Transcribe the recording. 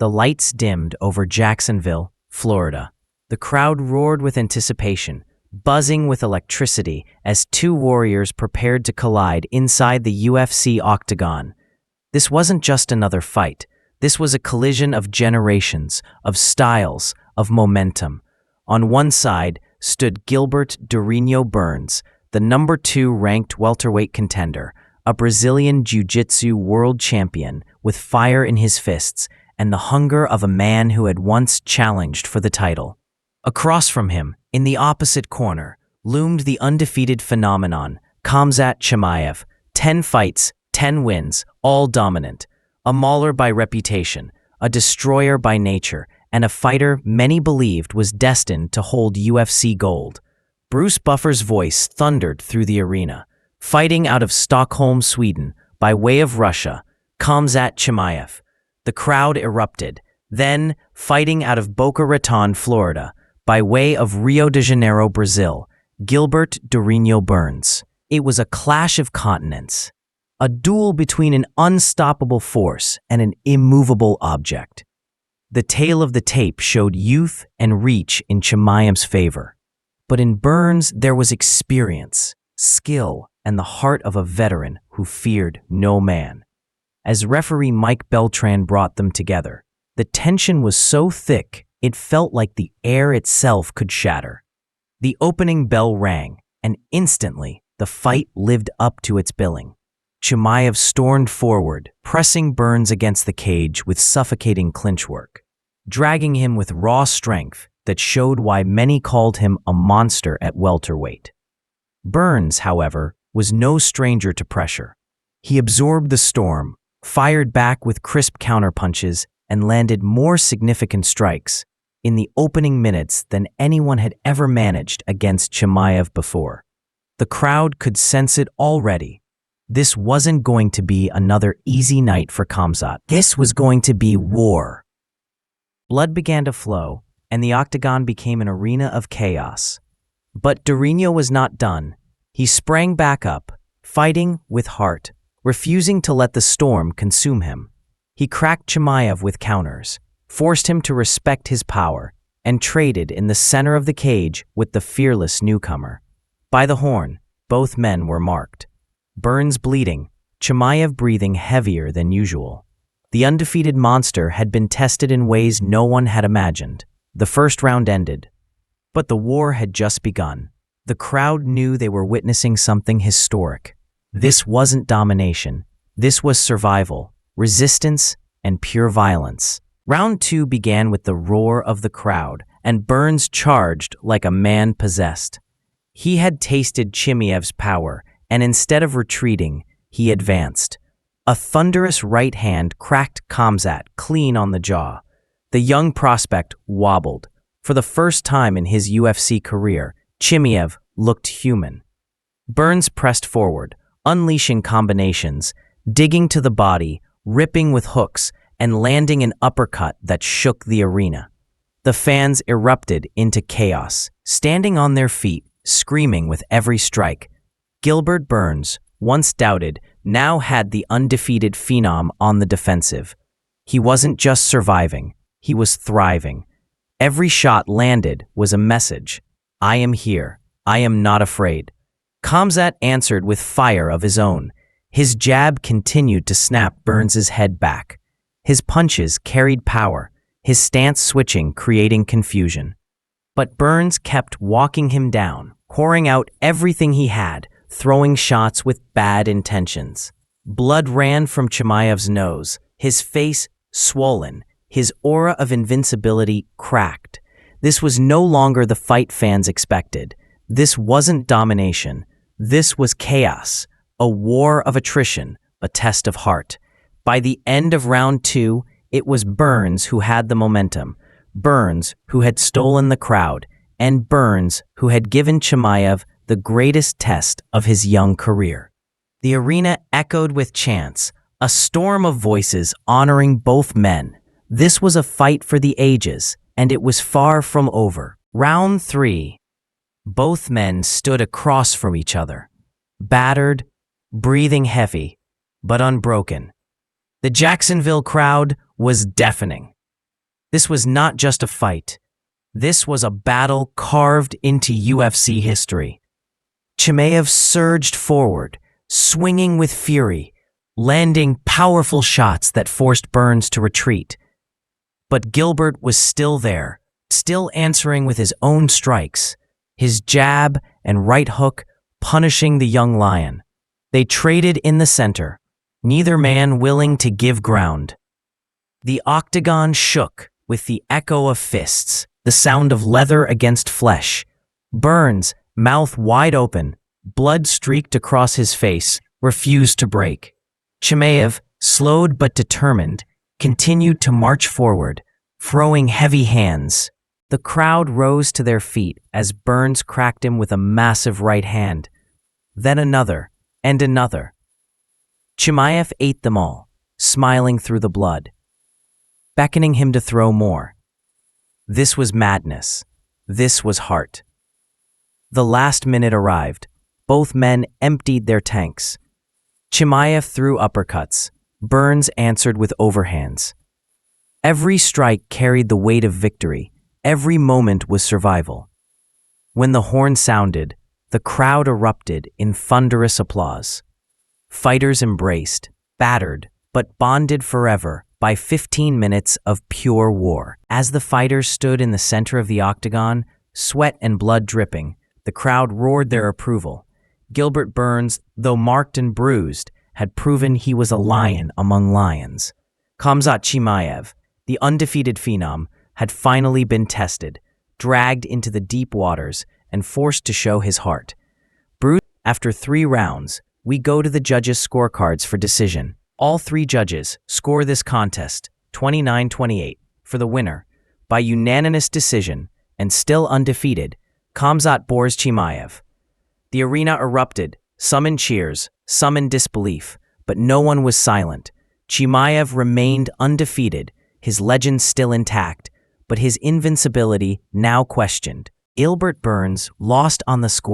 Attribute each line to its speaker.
Speaker 1: The lights dimmed over Jacksonville, Florida. The crowd roared with anticipation, buzzing with electricity as two warriors prepared to collide inside the UFC Octagon. This wasn't just another fight. This was a collision of generations, of styles, of momentum. On one side stood Gilbert Burns, the number 2 ranked welterweight contender, a Brazilian jiu-jitsu world champion with fire in his fists and the hunger of a man who had once challenged for the title. Across from him, in the opposite corner, loomed the undefeated phenomenon, Khamzat Chimaev. 10 fights, 10 wins, all dominant. A mauler by reputation, a destroyer by nature, and a fighter many believed was destined to hold UFC gold. Bruce Buffer's voice thundered through the arena. Fighting out of Stockholm, Sweden, by way of Russia, Khamzat Chimaev. The crowd erupted. Then, fighting out of Boca Raton, Florida, by way of Rio de Janeiro, Brazil, Gilbert Burns. It was a clash of continents, a duel between an unstoppable force and an immovable object. The tale of the tape showed youth and reach in Chimaev's favor. But in Burns, there was experience, skill, and the heart of a veteran who feared no man. As referee Mike Beltran brought them together, the tension was so thick it felt like the air itself could shatter. The opening bell rang, and instantly the fight lived up to its billing. Chimaev stormed forward, pressing Burns against the cage with suffocating clinch work, dragging him with raw strength that showed why many called him a monster at welterweight. Burns, however, was no stranger to pressure. He absorbed the storm, fired back with crisp counterpunches, and landed more significant strikes in the opening minutes than anyone had ever managed against Chimaev before. The crowd could sense it already. This wasn't going to be another easy night for Khamzat. This was going to be war. Blood began to flow, and the Octagon became an arena of chaos. But Durinho was not done. He sprang back up, fighting with heart, refusing to let the storm consume him. He cracked Chimaev with counters, forced him to respect his power, and traded in the center of the cage with the fearless newcomer. By the horn, both men were marked. Burns bleeding, Chimaev breathing heavier than usual. The undefeated monster had been tested in ways no one had imagined. The first round ended, but the war had just begun. The crowd knew they were witnessing something historic. This wasn't domination. This was survival, resistance, and pure violence. Round 2 began with the roar of the crowd, and Burns charged like a man possessed. He had tasted Chimaev's power, and instead of retreating, he advanced. A thunderous right hand cracked Khamzat clean on the jaw. The young prospect wobbled. For the first time in his UFC career, Chimaev looked human. Burns pressed forward, unleashing combinations, digging to the body, ripping with hooks, and landing an uppercut that shook the arena. The fans erupted into chaos, standing on their feet, screaming with every strike. Gilbert Burns, once doubted, now had the undefeated phenom on the defensive. He wasn't just surviving, he was thriving. Every shot landed was a message. I am here. I am not afraid. Khamzat answered with fire of his own. His jab continued to snap Burns's head back. His punches carried power, his stance switching, creating confusion. But Burns kept walking him down, pouring out everything he had, throwing shots with bad intentions. Blood ran from Chimaev's nose, his face swollen, his aura of invincibility cracked. This was no longer the fight fans expected. This wasn't domination. This was chaos, a war of attrition, a test of heart. By the end of round 2, it was Burns who had the momentum, Burns who had stolen the crowd, and Burns who had given Chimaev the greatest test of his young career. The arena echoed with chants, a storm of voices honoring both men. This was a fight for the ages, and it was far from over. Round 3. Both men stood across from each other, battered, breathing heavy, but unbroken. The Jacksonville crowd was deafening. This was not just a fight. This was a battle carved into UFC history. Chimaev surged forward, swinging with fury, landing powerful shots that forced Burns to retreat. But Gilbert was still there, still answering with his own strikes, his jab and right hook punishing the young lion. They traded in the center, neither man willing to give ground. The octagon shook with the echo of fists, the sound of leather against flesh. Burns, mouth wide open, blood streaked across his face, refused to break. Chimaev, slowed but determined, continued to march forward, throwing heavy hands. The crowd rose to their feet as Burns cracked him with a massive right hand. Then another, and another. Chimaev ate them all, smiling through the blood, beckoning him to throw more. This was madness. This was heart. The last minute arrived. Both men emptied their tanks. Chimaev threw uppercuts. Burns answered with overhands. Every strike carried the weight of victory. Every moment was survival. When the horn sounded, the crowd erupted in thunderous applause. Fighters embraced, battered, but bonded forever by 15 minutes of pure war. As the fighters stood in the center of the octagon, sweat and blood dripping, the crowd roared their approval. Gilbert Burns, though marked and bruised, had proven he was a lion among lions. Khamzat Chimaev, the undefeated phenom, had finally been tested, dragged into the deep waters, and forced to show his heart. Bruised after 3 rounds, we go to the judges' scorecards for decision. All 3 judges score this contest, 29-28, for the winner. By unanimous decision, and still undefeated, Khamzat bores Chimaev. The arena erupted, some in cheers, some in disbelief, but no one was silent. Chimaev remained undefeated, his legend still intact, but his invincibility now questioned. Gilbert Burns lost on the score.